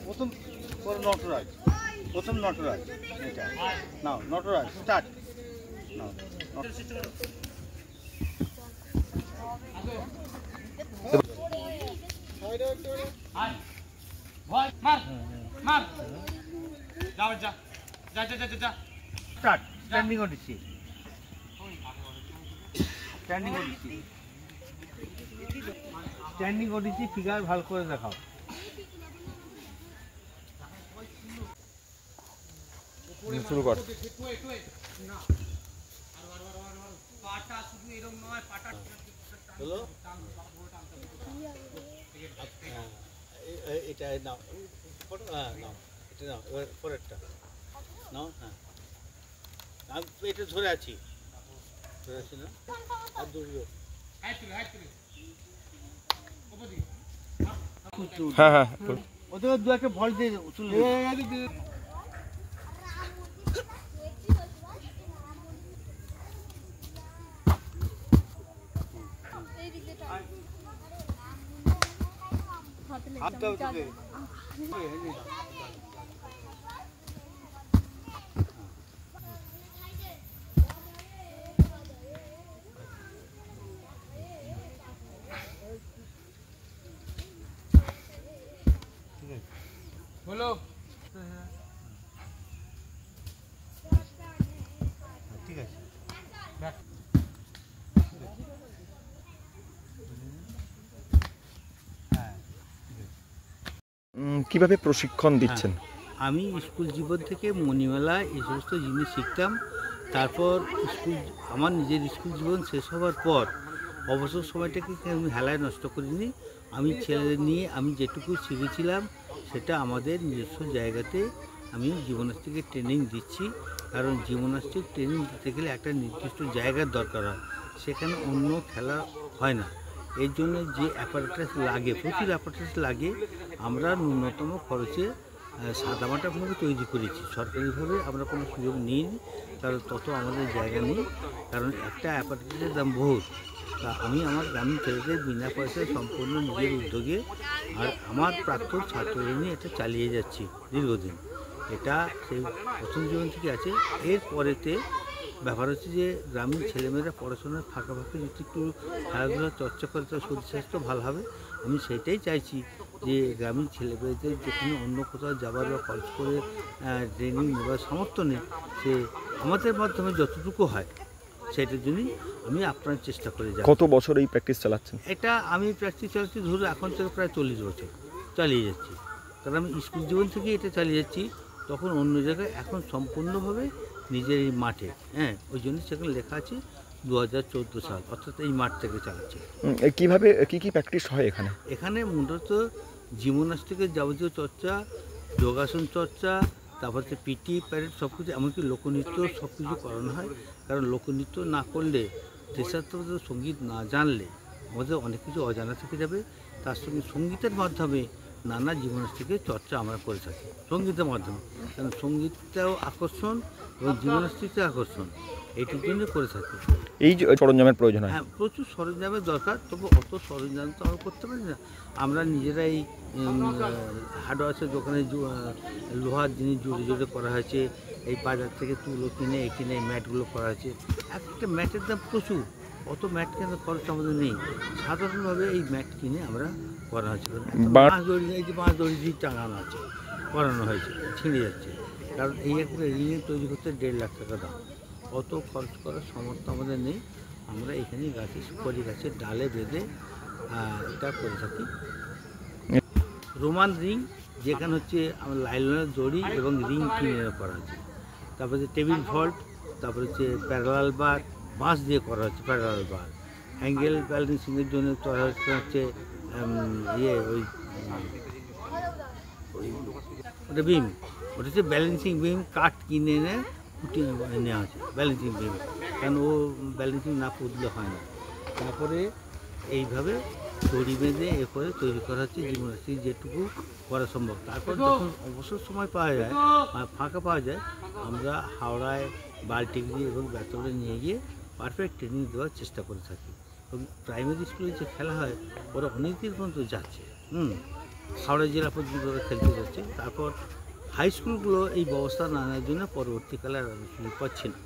প্রথম নটরাজ, প্রথম নটরাজ এটা নাও, নটরাজ স্টার্ট নাও। Start standing Odissi, standing Odissi, standing Odissi figure ভালো করে দেখাও। শুরু কর। এটা নাও, নাও এটা নাও, এবার পরেরটা নাও। হ্যাঁ আমি এটা ধরে আছি, ধরে আছি না, আর দৌড়ো। হ্যাঁ হ্যাঁ, ওদের দু একটা ভল দিয়ে তুলে হাতটা তুলে বলো। ঠিক আছে। কিভাবে প্রশিক্ষণ দিচ্ছেন? আমি স্কুল জীবন থেকে মণিমেলা এই সমস্ত জিনিস শিখতাম। তারপর আমার নিজের স্কুল জীবন শেষ হওয়ার পর অবসর সময়টাকে আমি হেলায় নষ্ট করিনি। আমি ছেলেদের নিয়ে আমি যেটুকু শিখেছিলাম সেটা আমাদের নিজস্ব জায়গাতে আমি জিমন্যাস্টিকের ট্রেনিং দিচ্ছি। কারণ জিমন্যাস্টিক ট্রেনিং দিতে গেলে একটা নির্দিষ্ট জায়গার দরকার হয়, সেখানে অন্য খেলা হয় না। এর জন্য যে অ্যাপারেটাস লাগে, প্রচুর অ্যাপারেটাস লাগে, আমরা ন্যূনতম খরচে সাদামাটাভাবে তৈরি করেছি। সরকারিভাবে আমরা কোনো সুযোগ নিইনি, কারণ তত আমাদের জায়গা নেই, কারণ একটা অ্যাপারেটাসের দাম বহুত। তা আমি আমার গ্রামীণ ছেলেদের বিনা পয়সায় সম্পূর্ণ নিজের উদ্যোগে আর আমার প্রাক্তন ছাত্রদের নিয়ে এটা চালিয়ে যাচ্ছি দীর্ঘদিন। এটা সেই প্রথম জীবন থেকে আছে। এর পরেতে ব্যাপার হচ্ছে যে গ্রামীণ ছেলেমেয়েরা পড়াশোনার ফাঁকাফাঁকি যদি একটু খেলাধুলা চর্চা করে তার শরীর স্বাস্থ্য ভালো হবে। আমি সেটাই চাইছি যে গ্রামীণ ছেলেমেয়েদের যেখানে অন্য কোথাও যাবার বা খরচ করে ট্রেনিং নেওয়ার সামর্থ্য নেই, সে আমাদের মাধ্যমে যতটুকু হয় সেটার জন্যই আমি আপনার চেষ্টা করে যাই। কত বছর এই প্র্যাকটিস চালাচ্ছেন? এটা আমি প্র্যাকটিস চালাচ্ছি ধরুন এখন থেকে প্রায় 40 বছর চালিয়ে যাচ্ছি। কারণ আমি স্কুল জীবন থেকেই এটা চালিয়ে যাচ্ছি, তখন অন্য জায়গায়, এখন সম্পূর্ণভাবে নিজের এই মাঠে। হ্যাঁ, ওই জন্য সেখানে লেখা আছে 2014 সাল, অর্থাৎ এই মাঠ থেকে চালাচ্ছি। কিভাবে কী প্র্যাকটিস হয় এখানে? এখানে মূলত জিমন্যাস্টিকের যাবতীয় চর্চা, যোগাসন চর্চা, তারপর হচ্ছে পিটি প্যারেড সব কিছু, এমনকি লোকনৃত্য সব কিছু করানো হয়। কারণ লোকনৃত্য না করলে, দেশাত্মবোধক সঙ্গীত না জানলে আমাদের অনেক কিছু অজানা থেকে যাবে। তার সঙ্গে সঙ্গীতের মাধ্যমে নানা জিমন্যাস্টিকের চর্চা আমরা করে থাকি, সঙ্গীতের মাধ্যমে। কারণ সঙ্গীতটাও আকর্ষণ এবং জিমন্যাস্টিকটাও আকর্ষণ, এইটির জন্য করে থাকি। এই যে সরঞ্জামের প্রয়োজন হয়? হ্যাঁ, প্রচুর সরঞ্জামের দরকার, তবু অত সরঞ্জাম তো আমরা করতে পারি না। আমরা নিজেরাই হার্ডওয়্যার্সের দোকানে লোহার জিনিস জুড়ে জুড়ে করা হয়েছে, এই বাজার থেকে তুলো কিনে এখানে এই ম্যাটগুলো করা হয়েছে। একটা ম্যাটের দাম প্রচুর, অত ম্যাট কেন খরচ আমাদের নেই। সাধারণভাবে এই ম্যাট কিনে আমরা করা হয়েছে। বাঁশ দড়ি, এই যে বাঁশ দড়ি দিয়ে টাঙানো আছে, করানো হয়েছে, ছিঁড়ে যাচ্ছে। কারণ এই একটা রিং তৈরি করতে 1.5 লাখ টাকা দাম, অত খরচ করার সামর্থ্য আমাদের নেই। আমরা এখানে গাছে, সুপারি গাছের ডালে বেঁধে এটা করে থাকি। রোমান রিং, যেখানে হচ্ছে আমার লাইলনের দড়ি এবং রিং কিনে করা হচ্ছে। তারপরে হচ্ছে টেবিল ভল্ট, তারপরে হচ্ছে প্যারালাল বার, বাঁশ দিয়ে করা হচ্ছে প্যারালাল বার। অ্যাঙ্গেল ব্যালেন্সিংয়ের জন্য করা হচ্ছে ওটা বিম, ওটা হচ্ছে ব্যালেন্সিং বিম, কাঠ কিনে এনে ফুটিয়ে নেওয়া হচ্ছে ব্যালেন্সিং বিম, কারণ ও ব্যালেন্সিং না পুতলে হয় না। তারপরে এইভাবে দড়ি বেঁধে এ করে তৈরি করা হচ্ছে জিমন্যাস্টিক যেটুকু করা সম্ভব। তারপর যখন অবসর সময় পাওয়া যায়, ফাঁকা পাওয়া যায়, আমরা হাওড়ায় বালটিগড়ি এবং বেতলে নিয়ে গিয়ে পারফেক্ট ট্রেনিং দেওয়ার চেষ্টা করে থাকি। এবং প্রাইমারি স্কুলে যে খেলা হয় ওরা অনেক দিন পর্যন্ত যাচ্ছে। হাওড়া জেলা পর্যন্ত ওরা খেলতে যাচ্ছে। তারপর হাই স্কুলগুলো এই ব্যবস্থা না নেওয়ার জন্য পরবর্তীকালে আর আমি সুযোগ পাচ্ছি না।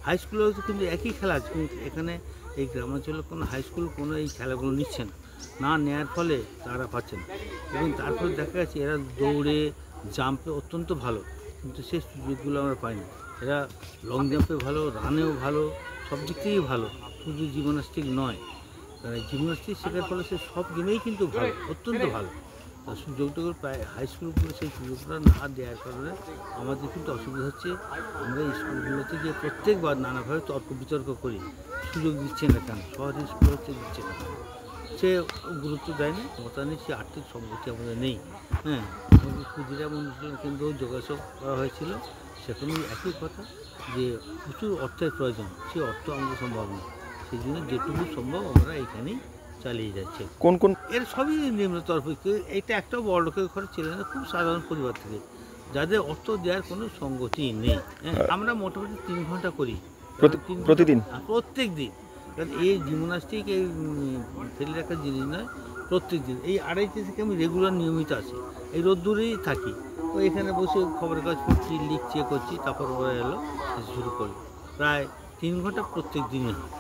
হাই স্কুলেও তো কিন্তু একই খেলা আছে, কিন্তু এখানে এই গ্রামাঞ্চলে কোনো হাই স্কুল কোনো এই খেলাগুলো নিচ্ছে না, না নেওয়ার ফলে তারা পাচ্ছে না। এবং তারপরে দেখা যাচ্ছে এরা দৌড়ে জাম্পে অত্যন্ত ভালো, কিন্তু সেই সুযোগগুলো আমরা পাই না। এরা লং জাম্পে ভালো, রানেও ভালো, সব দিক থেকেই ভালো, শুধু জিমন্যাস্টিক নয়। জিমন্যাস্টিক শেখার ফলে সে সব গেমেই কিন্তু ভালো, অত্যন্ত ভালো। আর সুযোগটা প্রায় হাই স্কুলগুলো সেই সুযোগটা না দেওয়ার কারণে আমাদের কিন্তু অসুবিধা হচ্ছে। আমরা স্কুলগুলোতে গিয়ে প্রত্যেকবার নানাভাবে তর্ক বিতর্ক করি, সুযোগ দিচ্ছে না কেন, শহরের স্কুল হচ্ছে দিচ্ছে না, সে গুরুত্ব দেয়নি। মতানি সে আর্থিক সম্পত্তি আমাদের নেই। হ্যাঁ, আমাদের ক্ষুদিরাম অনুশীলন কেন্দ্রেও যোগাযোগ করা হয়েছিল, সেখানেও একই কথা যে প্রচুর অর্থের প্রয়োজন, সেই অর্থ আমাদের সম্ভব নয়। সেই জন্য যেটুকু সম্ভব আমরা এখানেই চালিয়ে যাচ্ছি। কোন কোন এর সবই নিম্নতর, এটা একটাও বড় লোকের ঘরে ছিল না, খুব সাধারণ পরিবার থেকে, যাদের অর্থ দেওয়ার কোনো সঙ্গতি নেই। হ্যাঁ, আমরা মোটামুটি 3 ঘন্টা করি প্রতিদিন? প্রত্যেক দিন। কারণ এই জিমন্যাস্টিক এই ফেলে রাখার জিনিস নয়, প্রত্যেক দিন এই 2:30 থেকে আমি রেগুলার নিয়মিত আসি, এই রোদ্দুরেই থাকি। তো এখানে বসে খবরের কাজ করছি, লিখছি, করছি, তারপর ওরা এলো শুরু করলো। প্রায় 3 ঘন্টা প্রত্যেক দিনই হয়,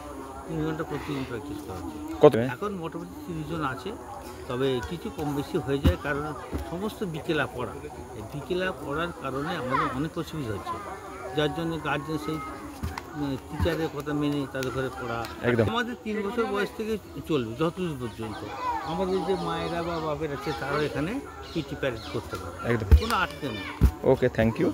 3 ঘন্টা প্রতিদিন প্র্যাকটিস করা হচ্ছে। কত? এখন মোটামুটি 30 জন আছে, তবে কিছু কম বেশি হয়ে যায়, কারণ সমস্ত বিকেলা পড়া, এই বিকেলা পড়ার কারণে আমাদের অনেক অসুবিধা হচ্ছে, যার জন্য গার্জেন সেই টিচারের কথা মেনে তাদের ঘরে পড়া। একদম। আমাদের 3 বছর বয়স থেকে চলবে যতদূর পর্যন্ত। আমাদের যে মায়েরা বা বাপের আছে তারাও এখানে পিটি প্যারেড করতে পারে, একদম। কোনো আটকে নেই। ওকে, থ্যাংক ইউ।